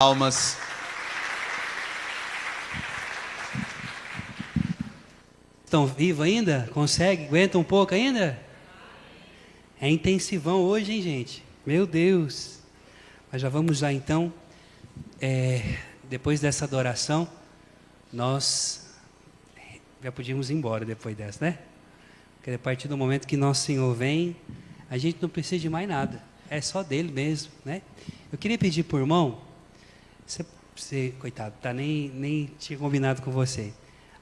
Almas. Estão vivos ainda? Consegue? Aguenta um pouco ainda? É intensivão hoje, hein, gente? Meu Deus! Mas já vamos lá então. Depois dessa adoração, nós já podíamos ir embora depois dessa, né? Porque a partir do momento que nosso Senhor vem, a gente não precisa de mais nada. É só dele mesmo, né? Eu queria pedir por irmão, você coitado, nem tinha combinado com você.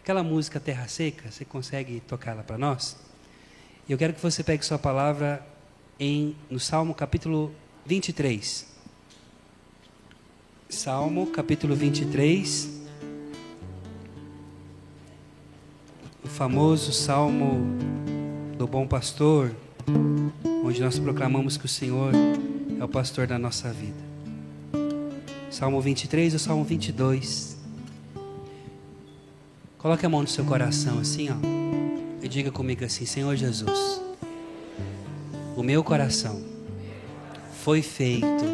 Aquela música Terra Seca, você consegue tocar ela para nós? Eu quero que você pegue sua palavra no Salmo capítulo 23. Salmo capítulo 23. O famoso Salmo do Bom Pastor, onde nós proclamamos que o Senhor é o pastor da nossa vida. Salmo 23 ou Salmo 22. Coloque a mão no seu coração assim, ó, e diga comigo assim: Senhor Jesus, o meu coração foi feito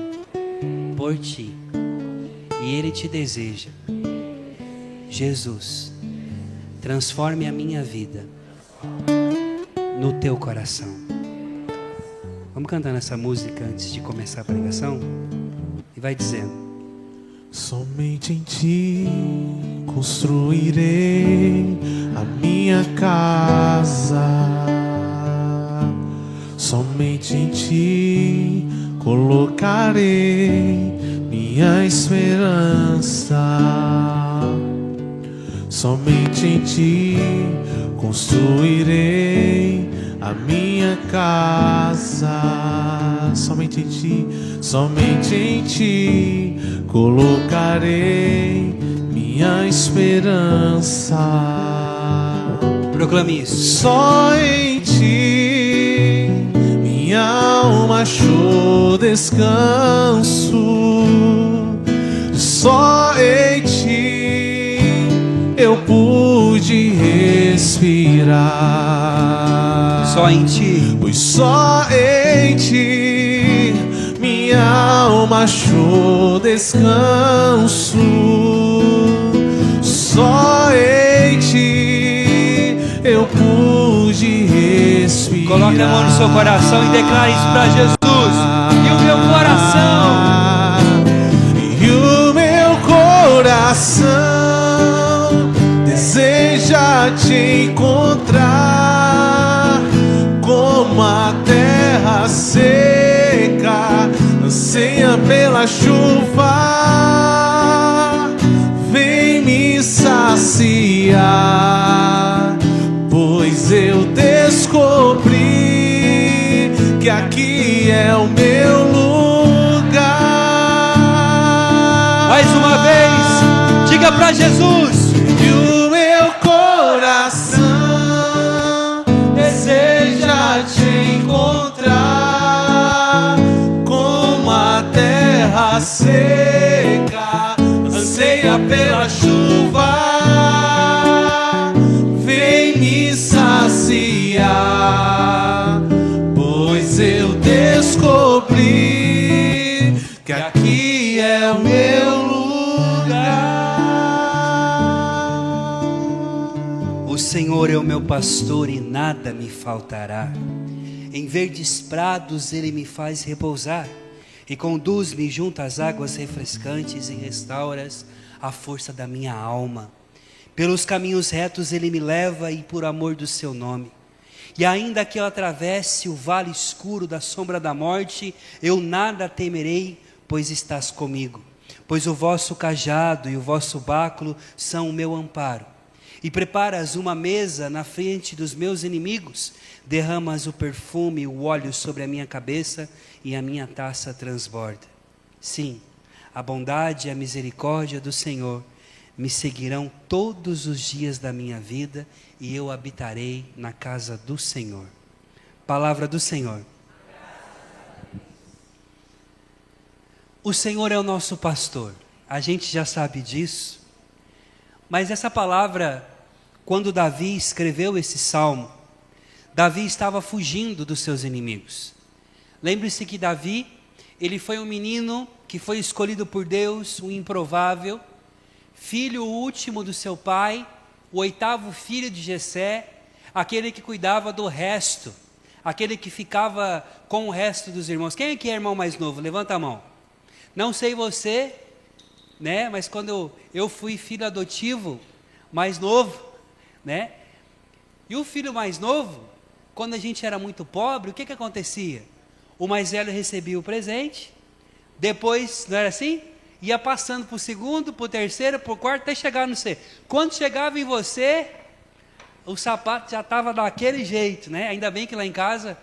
por Ti e Ele Te deseja. Jesus, transforme a minha vida no Teu coração. Vamos cantar essa música antes de começar a pregação? E vai dizendo: somente em Ti construirei a minha casa, somente em Ti colocarei minha esperança, somente em Ti construirei a minha casa, somente em Ti colocarei minha esperança. Proclame isso. Só em Ti minha alma achou descanso, só em Ti eu pude respirar. Só em Ti, pois só em Ti minha alma achou descanso, só em Ti eu pude respirar. coloque a mão no seu coração e declare isso para Jesus. E o meu coração, e o meu coração deseja Te encontrar, como a terra seca anseia pela chuva. Vem me saciar, pois eu descobri que aqui é o meu lugar. mais uma vez, diga para Jesus: E o meu coração deseja Te encontrar, como a terra seca anseia pela chuva. Vem me saciar, pois eu descobri que aqui é o meu lugar. o Senhor é o meu pastor e nada me faltará. Em verdes prados Ele me faz repousar e conduz-me junto às águas refrescantes e restauras a força da minha alma. Pelos caminhos retos Ele me leva e por amor do Seu nome. E ainda que eu atravesse o vale escuro da sombra da morte, eu nada temerei, pois estás comigo. Pois o vosso cajado e o vosso báculo são o meu amparo. E preparas uma mesa na frente dos meus inimigos, derramas o perfume e o óleo sobre a minha cabeça, e a minha taça transborda. Sim, a bondade e a misericórdia do Senhor me seguirão todos os dias da minha vida, e eu habitarei na casa do Senhor. Palavra do Senhor. O Senhor é o nosso pastor, a gente já sabe disso, mas essa palavra, quando Davi escreveu esse salmo, Davi estava fugindo dos seus inimigos. Lembre-se que Davi, ele foi um menino que foi escolhido por Deus, o improvável, filho último do seu pai, o 8º filho de Jessé, aquele que cuidava do resto, aquele que ficava com o resto dos irmãos. Quem aqui é irmão mais novo? Levanta a mão. Não sei você, né? Mas quando eu fui filho adotivo mais novo, né? E o filho mais novo, quando a gente era muito pobre, o que acontecia? O mais velho recebia o presente, depois, não era assim? Ia passando para o segundo, para o terceiro, para o quarto, até chegar no você. Quando chegava em você, o sapato já estava daquele jeito, né? Ainda bem que lá em casa,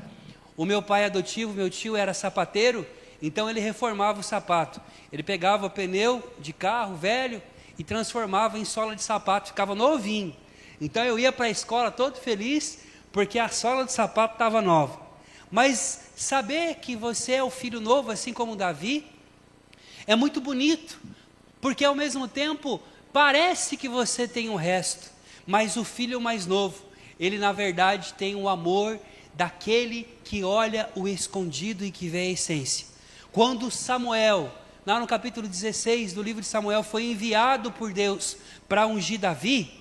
o meu pai adotivo, meu tio era sapateiro, então ele reformava o sapato. Ele pegava o pneu de carro velho e transformava em sola de sapato, ficava novinho. Então eu ia para a escola todo feliz, porque a sola de sapato estava nova. Mas saber que você é o filho novo, assim como Davi, é muito bonito, porque ao mesmo tempo parece que você tem o resto, mas o filho mais novo, ele na verdade tem o amor daquele que olha o escondido e que vê a essência. Quando Samuel, lá no capítulo 16 do livro de Samuel, foi enviado por Deus para ungir Davi,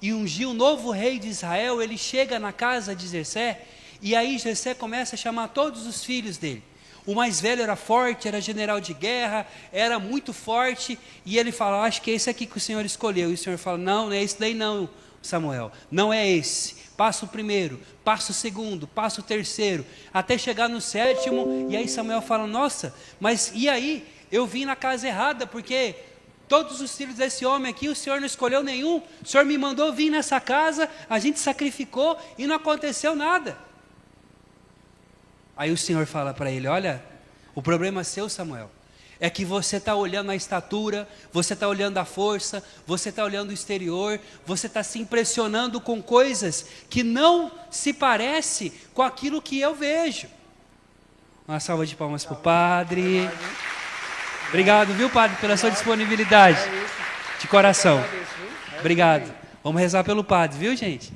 e ungir o novo rei de Israel, ele chega na casa de Jessé, e aí Jessé começa a chamar todos os filhos dele. O mais velho era forte, era general de guerra, era muito forte, e ele fala, acho que é esse aqui que o Senhor escolheu. E o Senhor fala, não é esse daí não, Samuel, não é esse. Passa o primeiro, passa o segundo, passa o terceiro, até chegar no 7º, e aí Samuel fala, nossa, mas e aí? Eu vim na casa errada, porque todos os filhos desse homem aqui, o Senhor não escolheu nenhum, o Senhor me mandou vir nessa casa, a gente sacrificou e não aconteceu nada. Aí o Senhor fala para ele, olha, o problema é seu, Samuel, é que você está olhando a estatura, você está olhando a força, você está olhando o exterior, você está se impressionando com coisas que não se parece com aquilo que eu vejo. Uma salva de palmas para o padre. Obrigado, viu, padre, pela sua disponibilidade de coração. Obrigado. Vamos rezar pelo padre, viu, gente?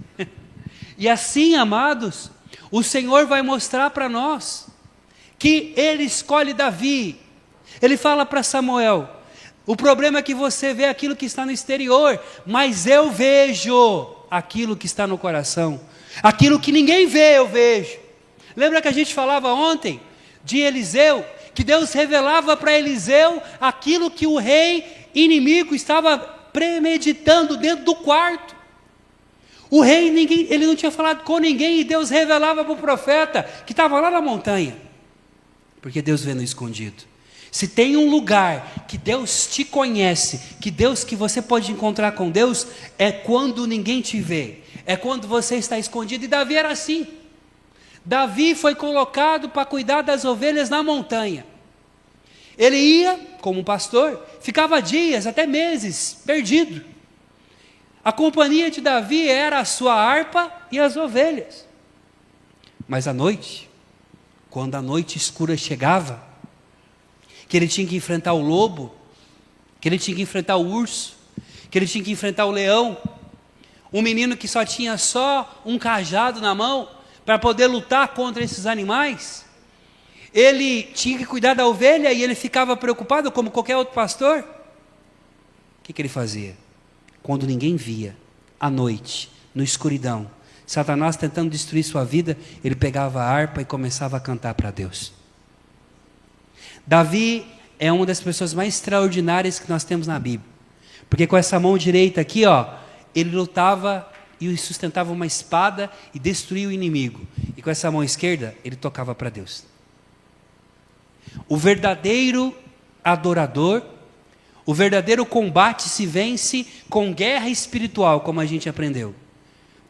E assim, amados, o Senhor vai mostrar para nós que Ele escolhe Davi. Ele fala para Samuel, o problema é que você vê aquilo que está no exterior, mas eu vejo aquilo que está no coração. Aquilo que ninguém vê, eu vejo. Lembra que a gente falava ontem de Eliseu, que Deus revelava para Eliseu aquilo que o rei inimigo estava premeditando dentro do quarto. O rei, ele não tinha falado com ninguém, e Deus revelava para o profeta, que estava lá na montanha, porque Deus vê no escondido. Se tem um lugar que Deus te conhece, que você pode encontrar com Deus, é quando ninguém te vê, é quando você está escondido, e Davi era assim. Davi foi colocado para cuidar das ovelhas na montanha. Ele ia, como pastor, ficava dias, até meses, perdido. A companhia de Davi era a sua harpa e as ovelhas. Mas à noite, quando a noite escura chegava, que ele tinha que enfrentar o lobo, que ele tinha que enfrentar o urso, que ele tinha que enfrentar o leão, um menino que só tinha um cajado na mão para poder lutar contra esses animais, ele tinha que cuidar da ovelha e ele ficava preocupado como qualquer outro pastor. O que ele fazia? Quando ninguém via, à noite, no escuridão, Satanás tentando destruir sua vida, ele pegava a harpa e começava a cantar para Deus. Davi é uma das pessoas mais extraordinárias que nós temos na Bíblia, porque com essa mão direita aqui, ele lutava e sustentava uma espada e destruía o inimigo, e com essa mão esquerda, ele tocava para Deus. O verdadeiro adorador, o verdadeiro combate se vence com guerra espiritual, como a gente aprendeu.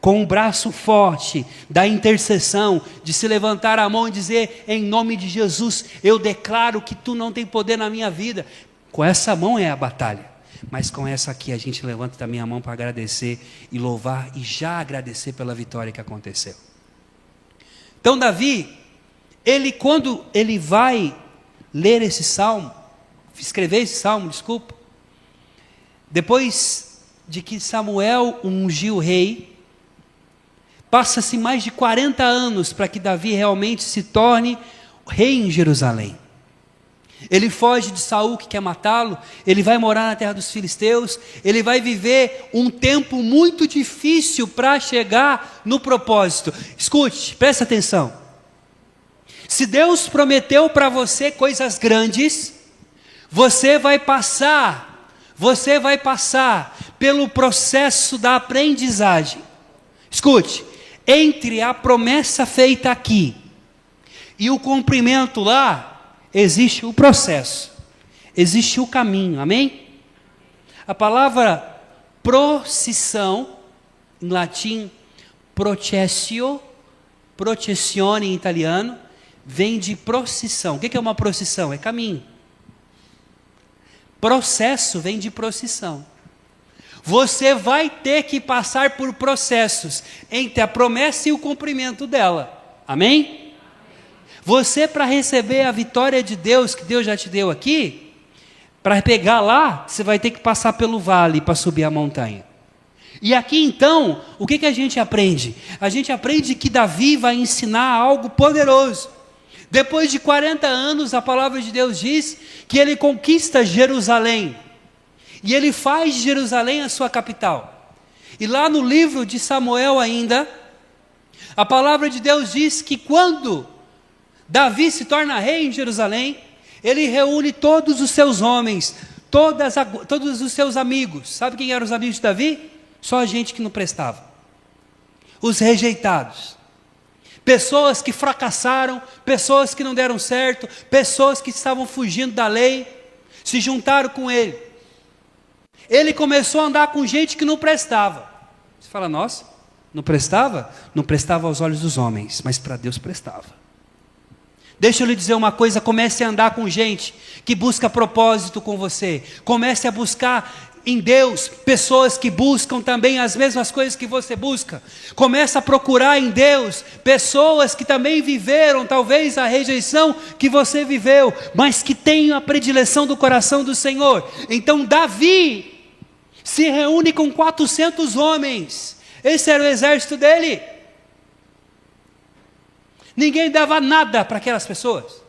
Com um braço forte da intercessão, de se levantar a mão e dizer, em nome de Jesus, eu declaro que tu não tem poder na minha vida. Com essa mão é a batalha. Mas com essa aqui a gente levanta também a mão para agradecer e louvar e já agradecer pela vitória que aconteceu. Então Davi, quando ele vai ler esse salmo, escrever esse salmo, depois de que Samuel ungiu o rei, passa-se mais de 40 anos para que Davi realmente se torne rei em Jerusalém. Ele foge de Saul, que quer matá-lo. Ele vai morar na terra dos filisteus. Ele vai viver um tempo muito difícil para chegar no propósito. Escute, presta atenção. Se Deus prometeu para você coisas grandes, você vai passar pelo processo da aprendizagem. Escute, entre a promessa feita aqui e o cumprimento lá, existe o processo, existe o caminho, amém? A palavra procissão, em latim, processio, processione em italiano, vem de procissão. O que é uma procissão? É caminho. Processo vem de procissão. Você vai ter que passar por processos entre a promessa e o cumprimento dela, amém? Você, para receber a vitória de Deus, que Deus já te deu aqui, para pegar lá, você vai ter que passar pelo vale para subir a montanha. E aqui então, o que a gente aprende? A gente aprende que Davi vai ensinar algo poderoso. Depois de 40 anos, a palavra de Deus diz que ele conquista Jerusalém. E ele faz de Jerusalém a sua capital. E lá no livro de Samuel ainda, a palavra de Deus diz que quando Davi se torna rei em Jerusalém, ele reúne todos os seus homens, todos os seus amigos. Sabe quem eram os amigos de Davi? Só a gente que não prestava. Os rejeitados. Pessoas que fracassaram, pessoas que não deram certo, pessoas que estavam fugindo da lei, se juntaram com ele. Ele começou a andar com gente que não prestava. Você fala, nossa, não prestava? Não prestava aos olhos dos homens, mas para Deus prestava. Deixa eu lhe dizer uma coisa, comece a andar com gente que busca propósito com você. Comece a buscar em Deus pessoas que buscam também as mesmas coisas que você busca. Comece a procurar em Deus pessoas que também viveram talvez a rejeição que você viveu, mas que tenham a predileção do coração do Senhor. Então Davi se reúne com 400 homens. Esse era o exército dele. Ninguém dava nada para aquelas pessoas.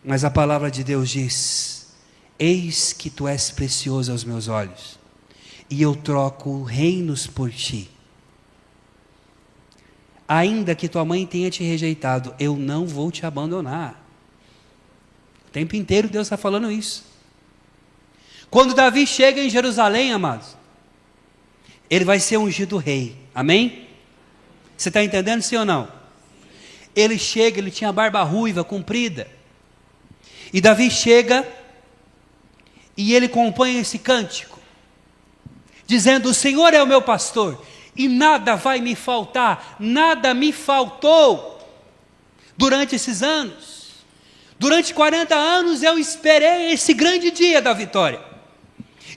Mas a palavra de Deus diz: eis que tu és precioso aos meus olhos, e eu troco reinos por ti. Ainda que tua mãe tenha te rejeitado, eu não vou te abandonar. O tempo inteiro Deus está falando isso. Quando Davi chega em Jerusalém, amados, ele vai ser ungido rei, amém? Você está entendendo, sim ou não? Ele chega, ele tinha barba ruiva, comprida, e Davi chega, e ele compõe esse cântico, dizendo: o Senhor é o meu pastor, e nada vai me faltar, nada me faltou, durante esses anos, durante 40 anos eu esperei esse grande dia da vitória,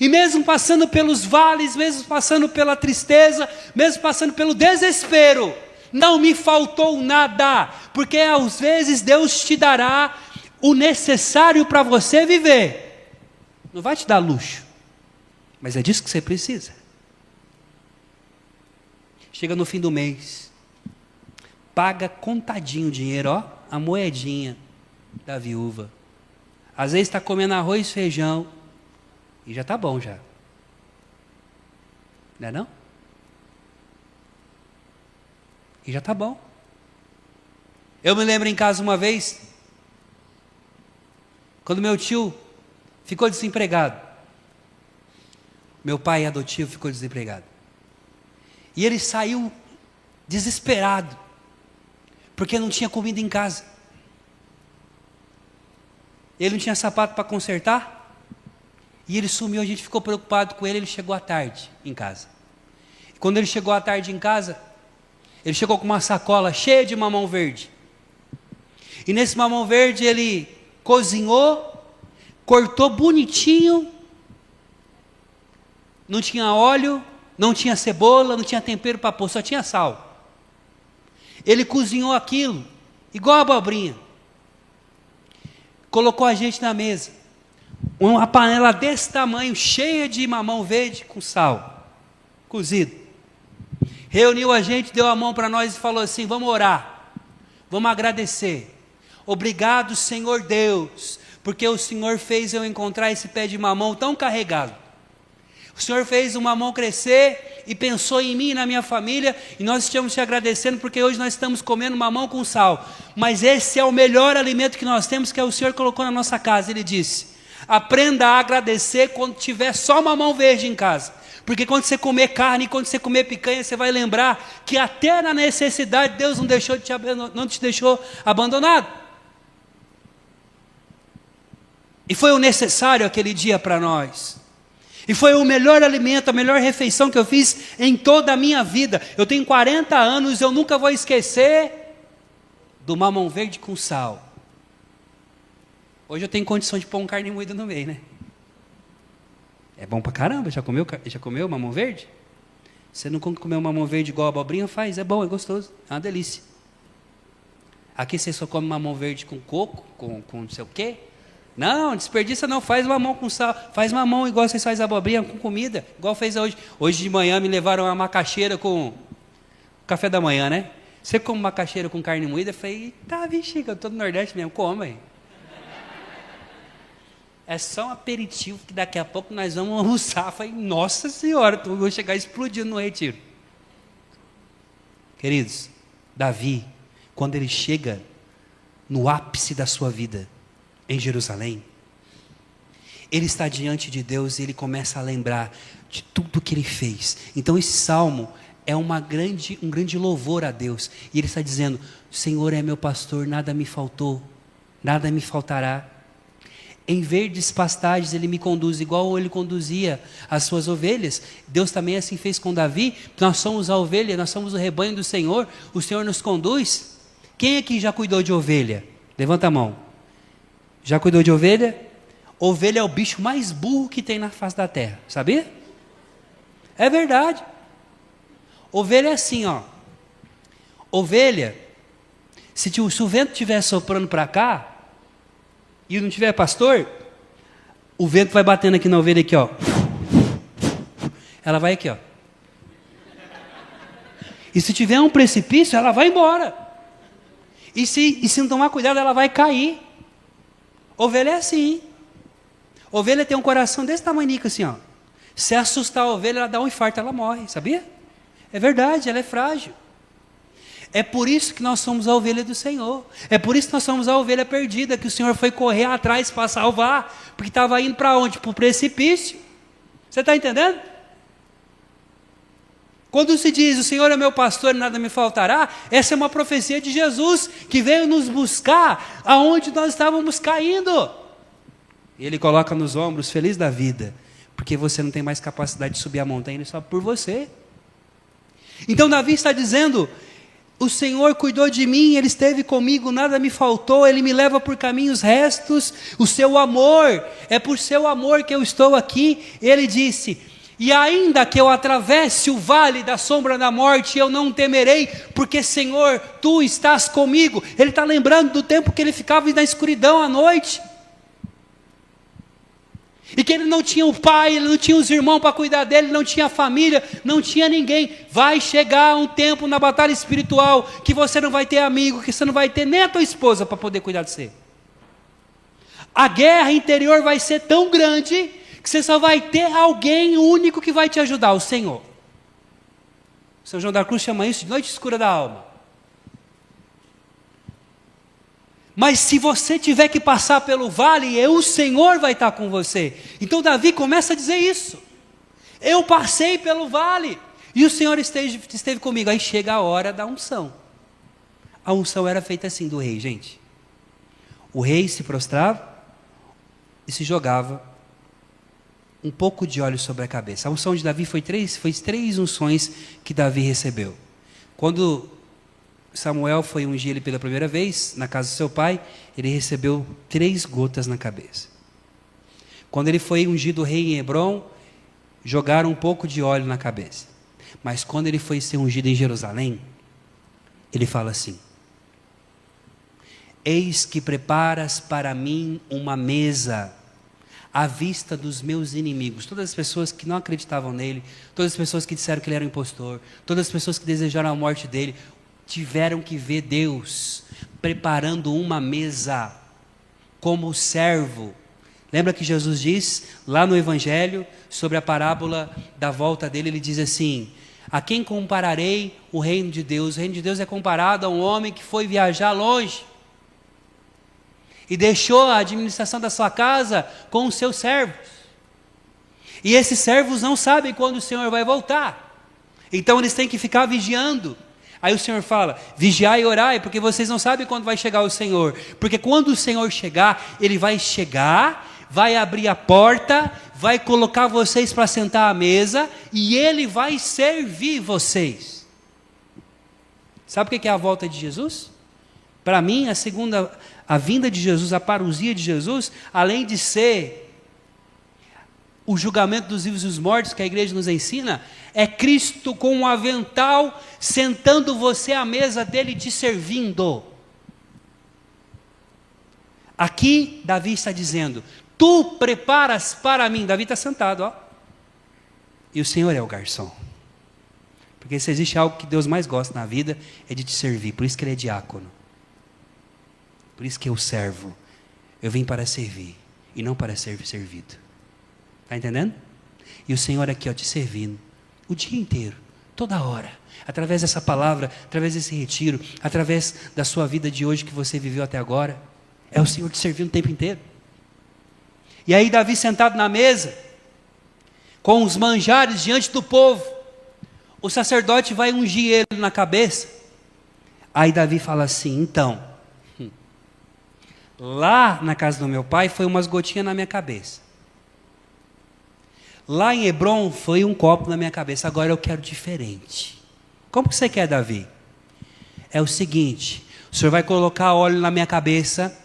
e mesmo passando pelos vales, mesmo passando pela tristeza, mesmo passando pelo desespero, não me faltou nada, porque às vezes Deus te dará o necessário para você viver, não vai te dar luxo, mas é disso que você precisa. Chega no fim do mês, paga contadinho o dinheiro, ó, a moedinha da viúva, às vezes está comendo arroz e feijão, e já está bom já, não é não? E já está bom. Eu me lembro em casa uma vez, quando meu tio ficou desempregado, meu pai adotivo ficou desempregado, e ele saiu desesperado, porque não tinha comida em casa, ele não tinha sapato para consertar, e ele sumiu, a gente ficou preocupado com ele. Ele chegou à tarde em casa, e quando ele chegou à tarde em casa, ele chegou com uma sacola cheia de mamão verde, e nesse mamão verde ele cozinhou, cortou bonitinho, não tinha óleo, não tinha cebola, não tinha tempero para pôr, só tinha sal. Ele cozinhou aquilo, igual a abobrinha, colocou a gente na mesa, uma panela desse tamanho, cheia de mamão verde com sal, cozido. Reuniu a gente, deu a mão para nós e falou assim: vamos orar, Vamos agradecer. Obrigado, Senhor Deus, porque o Senhor fez eu encontrar esse pé de mamão tão carregado. O Senhor fez o mamão crescer e pensou em mim e na minha família, e nós estamos te agradecendo porque hoje nós estamos comendo mamão com sal. Mas esse é o melhor alimento que nós temos, que o Senhor colocou na nossa casa. Ele disse: aprenda a agradecer quando tiver só mamão verde em casa. Porque quando você comer carne, quando você comer picanha, você vai lembrar que até na necessidade Deus não te deixou abandonado. E foi o necessário aquele dia para nós. E foi o melhor alimento, a melhor refeição que eu fiz em toda a minha vida. Eu tenho 40 anos, eu nunca vou esquecer do mamão verde com sal. Hoje eu tenho condição de pôr um carne moída no meio, né? É bom pra caramba. Já comeu mamão verde? Você não comeu mamão verde igual a abobrinha? Faz, é bom, é gostoso, é uma delícia. Aqui você só come mamão verde com coco, com não sei o quê. Não, desperdiça não, faz mamão com sal, faz mamão igual vocês fazem abobrinha com comida, igual fez hoje. Hoje de manhã me levaram uma macaxeira com café da manhã, né? Você come macaxeira com carne moída? Eu falei, tá, vixe, eu estou no Nordeste mesmo, como aí? É só um aperitivo que daqui a pouco nós vamos almoçar. Eu falei, nossa senhora, eu vou chegar explodindo no retiro. Queridos, Davi, quando ele chega no ápice da sua vida, em Jerusalém, ele está diante de Deus e ele começa a lembrar de tudo que ele fez. Então esse salmo é um grande louvor a Deus. E ele está dizendo: o Senhor é meu pastor, nada me faltou, nada me faltará. Em verdes pastagens ele me conduz, igual ele conduzia as suas ovelhas. Deus também assim fez com Davi. Nós somos a ovelha, nós somos o rebanho do Senhor. O Senhor nos conduz. Quem aqui já cuidou de ovelha? Levanta a mão. Já cuidou de ovelha? Ovelha é o bicho mais burro que tem na face da terra, sabia? É verdade. Ovelha é assim, ó. Ovelha, se o vento estiver soprando para cá e não tiver pastor, o vento vai batendo aqui na ovelha aqui, ó. Ela vai aqui, ó. E se tiver um precipício, ela vai embora. E se não tomar cuidado, ela vai cair. Ovelha é assim. Ovelha tem um coração desse tamanho assim, ó. Se assustar a ovelha, ela dá um infarto, ela morre, sabia? É verdade, ela é frágil. É por isso que nós somos a ovelha do Senhor. É por isso que nós somos a ovelha perdida, que o Senhor foi correr atrás para salvar, porque estava indo para onde? Para o precipício. Você está entendendo? Quando se diz, o Senhor é meu pastor e nada me faltará, essa é uma profecia de Jesus, que veio nos buscar aonde nós estávamos caindo. E Ele coloca nos ombros, feliz da vida, porque você não tem mais capacidade de subir a montanha, Ele sobe por você. Então Davi está dizendo: o Senhor cuidou de mim, Ele esteve comigo, nada me faltou, Ele me leva por caminhos restos, o seu amor, é por seu amor que eu estou aqui. Ele disse: e ainda que eu atravesse o vale da sombra da morte, eu não temerei, porque Senhor, Tu estás comigo. Ele está lembrando do tempo que ele ficava na escuridão à noite, e que ele não tinha o pai, ele não tinha os irmãos para cuidar dele, não tinha família, não tinha ninguém. Vai chegar um tempo na batalha espiritual que você não vai ter amigo, que você não vai ter nem a tua esposa para poder cuidar de você. A guerra interior vai ser tão grande que você só vai ter alguém único que vai te ajudar, o Senhor. São João da Cruz chama isso de noite escura da alma. Mas se você tiver que passar pelo vale, o Senhor vai estar com você. Então Davi começa a dizer isso. Eu passei pelo vale e o Senhor esteve comigo. Aí chega a hora da unção. A unção era feita assim do rei, gente. O rei se prostrava e se jogava um pouco de óleo sobre a cabeça. A unção de Davi foi três unções que Davi recebeu. Quando Samuel foi ungir ele pela primeira vez, na casa do seu pai, ele recebeu 3 gotas na cabeça. Quando ele foi ungido rei em Hebrom, jogaram um pouco de óleo na cabeça. Mas quando ele foi ser ungido em Jerusalém, ele fala assim: eis que preparas para mim uma mesa à vista dos meus inimigos. Todas as pessoas que não acreditavam nele, todas as pessoas que disseram que ele era um impostor, todas as pessoas que desejaram a morte dele, tiveram que ver Deus preparando uma mesa como servo. Lembra que Jesus diz lá no Evangelho sobre a parábola da volta dele, ele diz assim: a quem compararei o reino de Deus? O reino de Deus é comparado a um homem que foi viajar longe e deixou a administração da sua casa com os seus servos. E esses servos não sabem quando o Senhor vai voltar. Então eles têm que ficar vigiando. Aí o Senhor fala: vigiai e orai, porque vocês não sabem quando vai chegar o Senhor. Porque quando o Senhor chegar, Ele vai chegar, vai abrir a porta, vai colocar vocês para sentar à mesa, e Ele vai servir vocês. Sabe o que é a volta de Jesus? Para mim, a vinda de Jesus, a parousia de Jesus, além de ser o julgamento dos vivos e dos mortos que a igreja nos ensina, é Cristo com um avental, sentando você à mesa dele, te servindo. Aqui Davi está dizendo: tu preparas para mim. Davi está sentado, ó. E o Senhor é o garçom. Porque se existe algo que Deus mais gosta na vida, é de te servir. Por isso que Ele é diácono. Por isso que eu servo. Eu vim para servir e não para ser servido. Está entendendo? E o Senhor aqui, ó, te servindo o dia inteiro, toda hora, através dessa palavra, através desse retiro, através da sua vida de hoje que você viveu até agora. É o Senhor te servindo o tempo inteiro. E aí Davi sentado na mesa, com os manjares diante do povo, o sacerdote vai ungir ele na cabeça. Aí Davi fala assim: então, lá na casa do meu pai foi umas gotinhas na minha cabeça. Lá em Hebron foi um copo na minha cabeça. Agora eu quero diferente. Como que você quer, Davi? É o seguinte: o Senhor vai colocar óleo na minha cabeça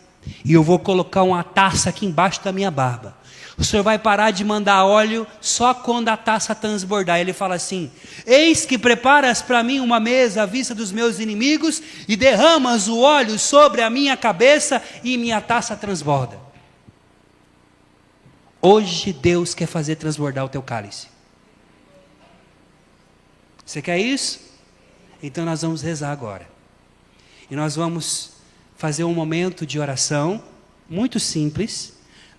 e eu vou colocar uma taça aqui embaixo da minha barba. O Senhor vai parar de mandar óleo só quando a taça transbordar. Ele fala assim: eis que preparas para mim uma mesa à vista dos meus inimigos e derramas o óleo sobre a minha cabeça e minha taça transborda. Hoje Deus quer fazer transbordar o teu cálice. Você quer isso? Então nós vamos rezar agora. E nós vamos fazer um momento de oração muito simples.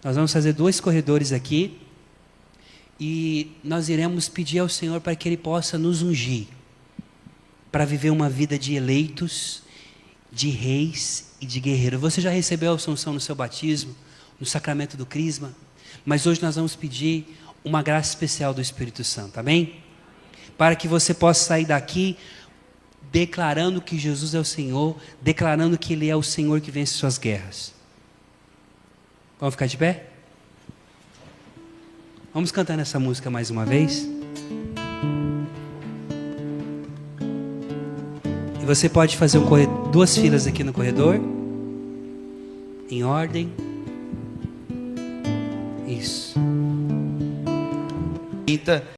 Nós vamos fazer 2 corredores aqui. E nós iremos pedir ao Senhor para que Ele possa nos ungir, para viver uma vida de eleitos, de reis e de guerreiros. Você já recebeu a unção no seu batismo, no sacramento do crisma? Mas hoje nós vamos pedir uma graça especial do Espírito Santo, amém? Para que você possa sair daqui declarando que Jesus é o Senhor, declarando que Ele é o Senhor que vence suas guerras. Vamos ficar de pé? Vamos cantar essa música mais uma vez? E você pode fazer 2 filas aqui no corredor, em ordem. Isso.